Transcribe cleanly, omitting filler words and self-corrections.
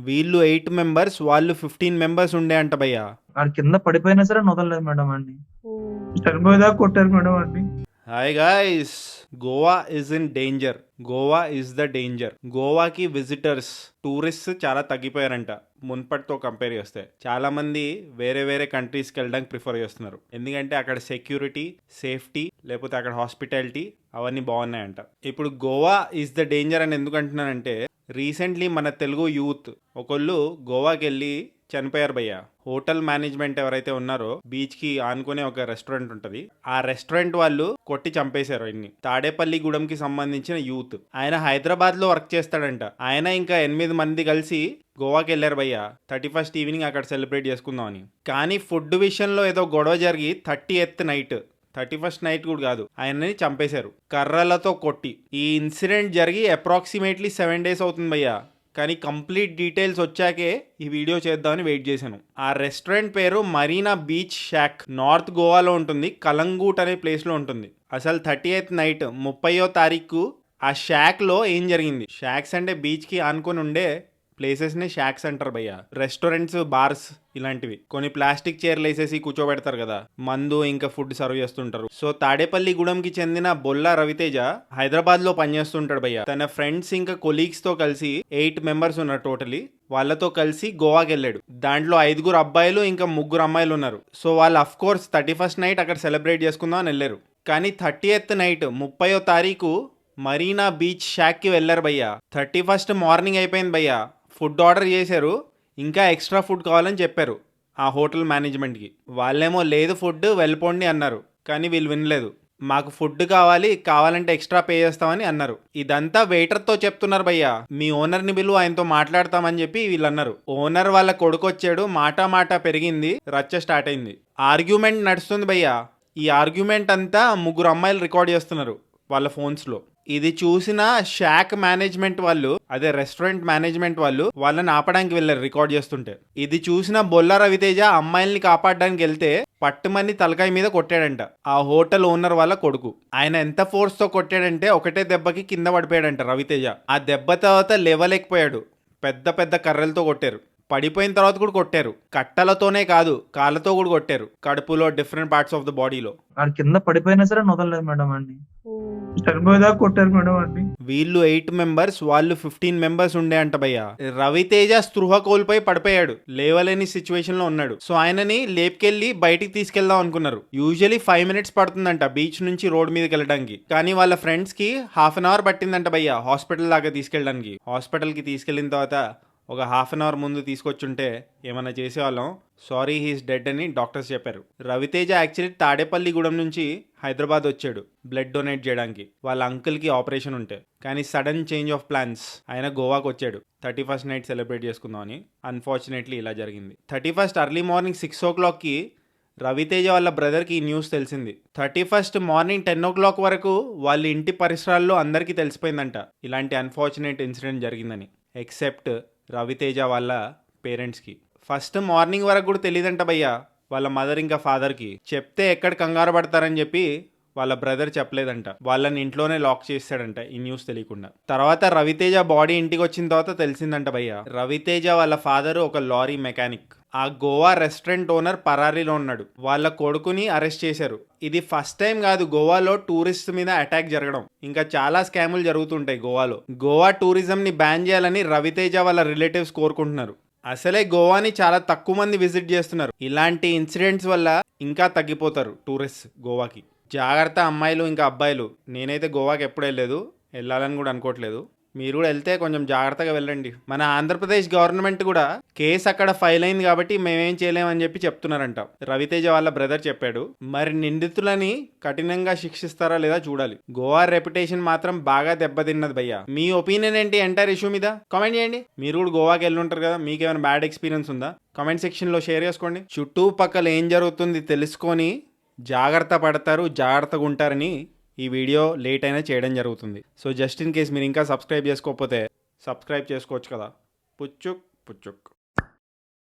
వీళ్ళు 8 మెంబర్స్, వాళ్ళు 15 మెంబర్స్ ఉండే అంట భయ్యా. ఆడు కింద పడిపోయినా సరే వదలలేదు మేడం అండి. చనిపోయేదాకా కొట్టారు మేడం అండి. Hi guys, Goa is in danger. Goa is the danger. గోవాకి విజిటర్స్, టూరిస్ట్ చాలా తగ్గిపోయారంట మున్పటితో కంపేర్ చేస్తే. చాలా మంది వేరే వేరే కంట్రీస్కి వెళ్ళడానికి ప్రిఫర్ చేస్తున్నారు, ఎందుకంటే అక్కడ సెక్యూరిటీ, సేఫ్టీ, లేకపోతే అక్కడ హాస్పిటాలిటీ అవన్నీ బాగున్నాయంట. ఇప్పుడు గోవా ఇస్ ద డేంజర్ అని ఎందుకు అంటున్నానంటే, రీసెంట్లీ మన తెలుగు యూత్ ఒకళ్ళు గోవాకి వెళ్ళి చనిపోయారు భయ్య. హోటల్ మేనేజ్మెంట్ ఎవరైతే ఉన్నారో, బీచ్ కి ఆనుకునే ఒక రెస్టారెంట్ ఉంటది, ఆ రెస్టారెంట్ వాళ్ళు కొట్టి చంపేశారు ఆయన్ని. తాడేపల్లిగూడెంకి సంబంధించిన యూత్. ఆయన హైదరాబాద్ లో వర్క్ చేస్తాడంట. ఆయన ఇంకా 8 మంది కలిసి గోవాకి వెళ్ళారు భయ్య 31st ఈవినింగ్ అక్కడ సెలబ్రేట్ చేసుకుందామని. కానీ ఫుడ్ విషయంలో ఏదో గొడవ జరిగి 30th నైట్, 31st నైట్ కూడా కాదు, ఆయనని చంపేశారు కర్రలతో కొట్టి. ఈ ఇన్సిడెంట్ జరిగి అప్రాక్సిమేట్లీ 7 days అవుతుంది భయ్య. కానీ కంప్లీట్ డీటెయిల్స్ వచ్చాకే ఈ వీడియో చేద్దామని వెయిట్ చేశాను. ఆ రెస్టారెంట్ పేరు మరీనా బీచ్ షాక్, నార్త్ గోవాలో ఉంటుంది, కలంగూట్ అనే ప్లేస్లో ఉంటుంది. అసలు 30th నైట్ 30వ తారీఖు ఆ షాక్లో ఏం జరిగింది? షాక్స్ అంటే బీచ్కి ఆనుకొని ఉండే ప్లేసెస్ని షాక్స్ అంటారు భయ్య. రెస్టారెంట్స్, బార్స్ ఇలాంటివి. కొన్ని ప్లాస్టిక్ చైర్లు వేసేసి కూర్చోబెడతారు కదా, మందు ఇంకా ఫుడ్ సర్వ్ చేస్తుంటారు. సో తాడేపల్లిగూడెంకి చెందిన బొల్లా రవితేజ హైదరాబాద్ లో పనిచేస్తుంటాడు భయ్య. తన ఫ్రెండ్స్ ఇంకా కొలీగ్స్ తో కలిసి 8 మెంబర్స్ ఉన్నారు టోటలీ. వాళ్ళతో కలిసి గోవాకి వెళ్ళాడు. దాంట్లో 5 అబ్బాయిలు ఇంకా 3 అమ్మాయిలు ఉన్నారు. సో వాళ్ళు అఫ్ కోర్స్ 31st నైట్ అక్కడ సెలబ్రేట్ చేసుకుందాం అని వెళ్ళారు. కానీ 30th నైట్ 30వ తారీఖు మరీనా బీచ్ షాక్కి వెళ్ళారు భయ్య. 31st మార్నింగ్ అయిపోయింది భయ్య. ఫుడ్ ఆర్డర్ చేశారు, ఇంకా ఎక్స్ట్రా ఫుడ్ కావాలని చెప్పారు ఆ హోటల్ మేనేజ్మెంట్కి. వాళ్ళేమో లేదు ఫుడ్ వెళ్ళిపోండి అన్నారు. కానీ వీళ్ళు వినలేదు. మాకు ఫుడ్ కావాలంటే ఎక్స్ట్రా పే చేస్తామని అన్నారు. ఇదంతా వెయిటర్తో చెప్తున్నారు భయ్య. మీ ఓనర్ని పిలువు, ఆయనతో మాట్లాడతామని చెప్పి వీళ్ళు అన్నారు. ఓనర్ వాళ్ళ కొడుకు వచ్చాడు, మాట పెరిగింది, రచ్చ స్టార్ట్ అయింది. ఆర్గ్యుమెంట్ నడుస్తుంది భయ్య. ఈ ఆర్గ్యుమెంట్ అంతా 3 అమ్మాయిలు రికార్డ్ చేస్తున్నారు వాళ్ళ ఫోన్స్లో. ఇది చూసిన షాక్ మేనేజ్మెంట్ వాళ్ళు, అదే రెస్టారెంట్ మేనేజ్మెంట్ వాళ్ళు, వాళ్ళని ఆపడానికి వెళ్ళారు రికార్డ్ చేస్తుంటే. ఇది చూసిన బొల్లా రవితేజ అమ్మాయిల్ని కాపాడడానికి వెళ్తే పట్టుమని తలకాయ మీద కొట్టాడంట ఆ హోటల్ ఓనర్ వాళ్ళ కొడుకు. ఆయన ఎంత ఫోర్స్ తో కొట్టాడంటే ఒకటే దెబ్బకి కింద పడిపోయాడంట రవితేజ. ఆ దెబ్బ తర్వాత లేవలేకపోయాడు. పెద్ద పెద్ద కర్రలతో కొట్టారు. పడిపోయిన తర్వాత కూడా కొట్టారు. కట్టలతోనే కాదు, కాళ్ళతో కూడా కొట్టారు, కడుపులో, డిఫరెంట్ పార్ట్స్ ఆఫ్ ద బాడీలో. ఆడు కింద పడిపోయినా సరే వదలలేదు మేడం అండి. చనిపోయేదాకా కొట్టారు మేడం అండి. వీళ్ళు 8 మెంబర్స్, వాళ్ళు 15 మెంబర్స్ ఉండే అంట భయ్య. రవితేజ స్పృహ కోల్పోయి పడిపోయాడు, లేవలేని సిచ్యువేషన్ లో ఉన్నాడు. సో ఆయనని లేపుకెళ్లి బయటికి తీసుకెళ్దాం అనుకున్నారు. యూజువలీ 5 minutes పడుతుందంట బీచ్ నుంచి రోడ్ మీదకి వెళ్ళడానికి. కానీ వాళ్ళ ఫ్రెండ్స్ కి ½ an hour పట్టిందంట భయ్య హాస్పిటల్ దాకా తీసుకెళ్ళడానికి. హాస్పిటల్ కి తీసుకెళ్లిన తర్వాత ఒక ½ an hour ముందు తీసుకొచ్చుంటే ఏమన్నా చేసేవాళ్ళం. సారీ, హీస్ డెడ్ అని డాక్టర్స్ చెప్పారు. రవితేజ యాక్చువల్లీ తాడేపల్లిగూడెం నుంచి హైదరాబాద్ వచ్చాడు బ్లడ్ డొనేట్ చేయడానికి, వాళ్ళ అంకుల్కి ఆపరేషన్ ఉంటే. కానీ సడన్ చేంజ్ ఆఫ్ ప్లాన్స్, ఆయన గోవాకి వచ్చాడు 31st నైట్ సెలబ్రేట్ చేసుకుందామని. అన్ఫార్చునేట్లీ ఇలా జరిగింది. 31st ఎర్లీ మార్నింగ్ 6 o'clockకి రవితేజ వాళ్ళ బ్రదర్కి ఈ న్యూస్ తెలిసింది. 31st మార్నింగ్ 10 o'clock వరకు వాళ్ళ ఇంటి పరిసరాల్లో అందరికీ తెలిసిపోయిందంట ఇలాంటి అన్ఫార్చునేట్ ఇన్సిడెంట్ జరిగిందని, ఎక్సెప్ట్ రవితేజ వాళ్ళ పేరెంట్స్కి. ఫస్ట్ మార్నింగ్ వరకు కూడా తెలియదంట భయ్య వాళ్ళ మదర్ ఇంకా ఫాదర్కి. చెప్తే ఎక్కడ కంగారు పడతారని చెప్పి వాళ్ళ బ్రదర్ చెప్పలేదంట. వాళ్ళని ఇంట్లోనే లాక్ చేస్తాడంట ఈ న్యూస్ తెలియకుండా. తర్వాత రవితేజ బాడీ ఇంటికి వచ్చిన తర్వాత తెలిసిందంట భయ్య. రవితేజ వాళ్ళ ఫాదర్ ఒక లారీ మెకానిక్. ఆ గోవా రెస్టారెంట్ ఓనర్ పరారీలో ఉన్నాడు. వాళ్ళ కొడుకుని అరెస్ట్ చేశారు. ఇది ఫస్ట్ టైం కాదు గోవాలో టూరిస్ట్ మీద అటాక్ జరగడం. ఇంకా చాలా స్కాములు జరుగుతుంటాయి గోవాలో. గోవా టూరిజం ని బ్యాన్ చేయాలని రవితేజ వాళ్ళ రిలేటివ్స్ కోరుకుంటున్నారు. అసలే గోవాని చాలా తక్కువ మంది విజిట్ చేస్తున్నారు. ఇలాంటి ఇన్సిడెంట్స్ వల్ల ఇంకా తగ్గిపోతారు టూరిస్ట్ గోవాకి. జాగ్రత్త అమ్మాయిలు ఇంకా అబ్బాయిలు. నేనైతే గోవాకి ఎప్పుడు వెళ్ళలేదు, వెళ్ళాలని కూడా అనుకోవట్లేదు. మీరు కూడా వెళ్తే కొంచెం జాగ్రత్తగా వెళ్ళండి. మన ఆంధ్రప్రదేశ్ గవర్నమెంట్ కూడా కేసు అక్కడ ఫైల్ అయింది కాబట్టి మేమేం చేయలేమని చెప్పి చెప్తున్నారంట. రవితేజ వాళ్ళ బ్రదర్ చెప్పాడు. మరి నిందితులని కఠినంగా శిక్షిస్తారా లేదా చూడాలి. గోవా రెప్యుటేషన్ మాత్రం బాగా దెబ్బతిన్నది భయ్య. మీ ఒపీనియన్ ఏంటి ఎంటైర్ ఇష్యూ మీద? కామెంట్ చేయండి. మీరు కూడా గోవాకి వెళ్ళి ఉంటారు కదా, మీకేమైనా బ్యాడ్ ఎక్స్పీరియన్స్ ఉందా? కామెంట్ సెక్షన్లో షేర్ చేసుకోండి. చుట్టుపక్కల ఏం జరుగుతుంది తెలుసుకొని జాగ్రత్త పడతారు, జాగ్రత్తగా ఉంటారని ఈ వీడియో లేట్ అయినా చేయడం జరుగుతుంది. సో జస్ట్ ఇన్ కేస్ మీరు ఇంకా సబ్స్క్రైబ్ చేసుకోకపోతే సబ్స్క్రైబ్ చేసుకోవచ్చు కదా. పుచ్చుక్ పుచ్చుక్.